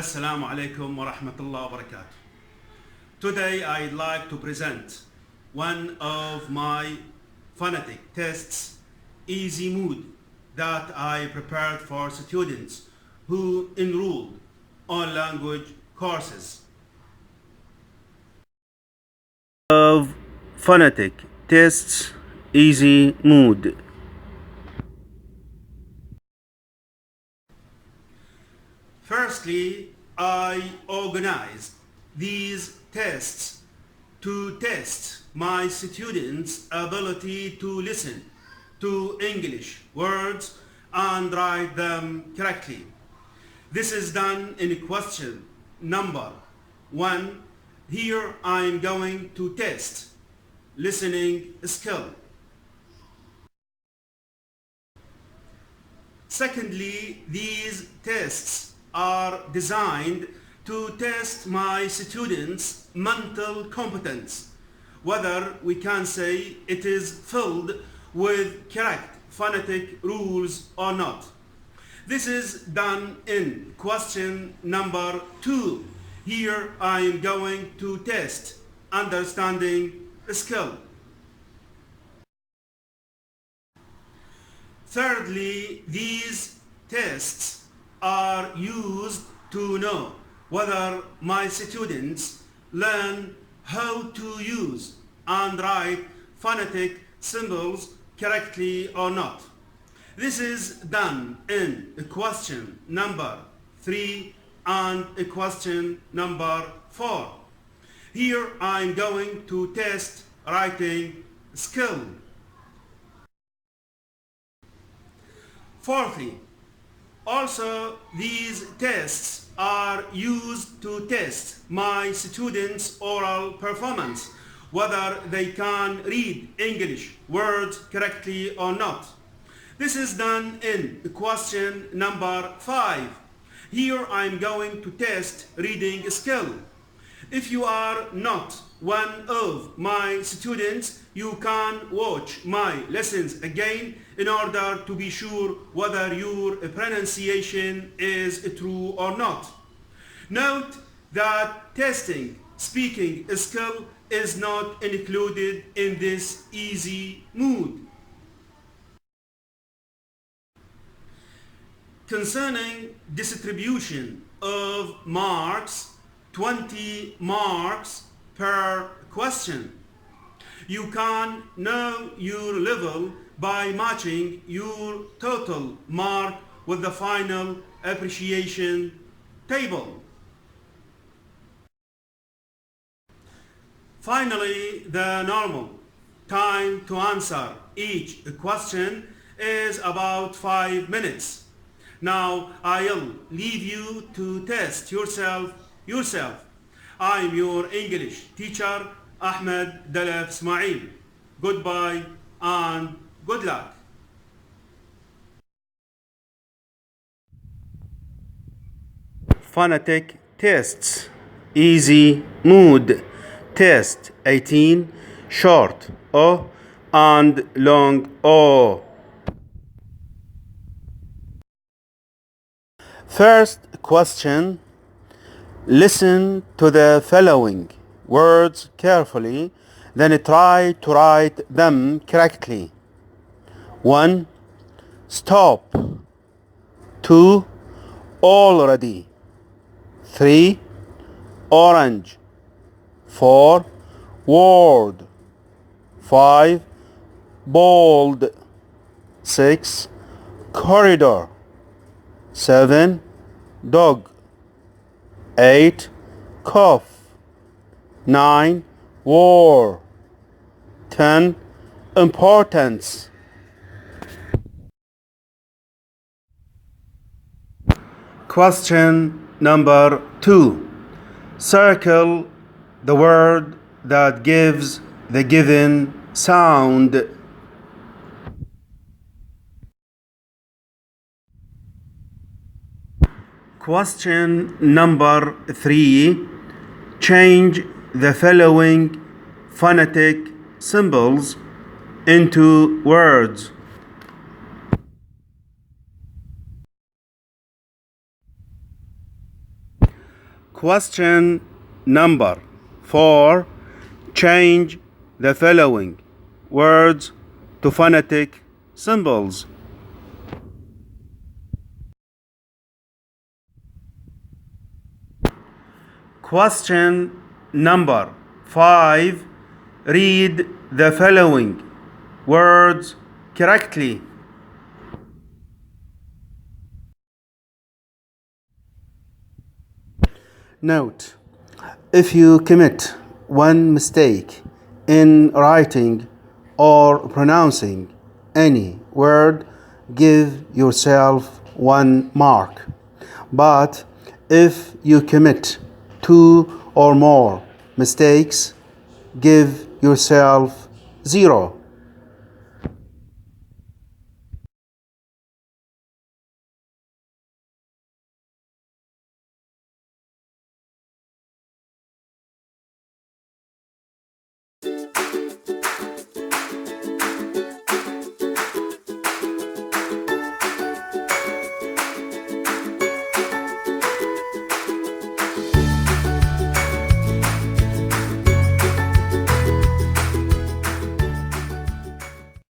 Assalamu alaikum wa rahmatullah wa barakatuh. Today I'd like to present one of my phonetic tests, easy mood, that I prepared for students who enrolled on language courses. Of phonetic tests, easy mood. Firstly, I organized these tests to test my students' ability to listen to English words and write them correctly. This is done in question number 1. Here I am going to test listening skill. Secondly, these tests are designed to test my students' mental competence, whether we can say it is filled with correct phonetic rules or not. This is done in question number 2. Here I am going to test understanding skill. Thirdly, these tests are used to know whether my students learn how to use and write phonetic symbols correctly or not. This is done in question number 3 and question number 4. Here I'm going to test writing skill. Fourthly, also these tests are used to test my students' oral performance, whether they can read English words correctly or not. This is done in question number 5. Here I'm going to test reading skill. If you are not one of my students, you can watch my lessons again in order to be sure whether your pronunciation is true or not. Note that testing speaking skill is not included in this easy mood. Concerning distribution of marks, 20 marks per question. You can know your level by matching your total mark with the final appreciation table. Finally, the normal time to answer each question is about 5 minutes. Now I'll leave you to test yourself. I'm your English teacher, Ahmad Ismail. Goodbye and good luck. Phonetic tests. Easy mood. Test 18. Short O and long O. First question. Listen to the following words carefully, then try to write them correctly. 1. Stop. 2. Already. 3. Orange. 4. Word. 5. Bold. 6. Corridor. 7. Dog. 8. Cough. 9. War. 10. Importance. Question number 2. Circle the word that gives the given sound. Question number 3. Change the following phonetic symbols into words. Question number 4. Change the following words to phonetic symbols. Question number 5. Read the following words correctly. Note: if you commit one mistake in writing or pronouncing any word, give yourself 1 mark. But if you commit 2 or more mistakes, give yourself 0.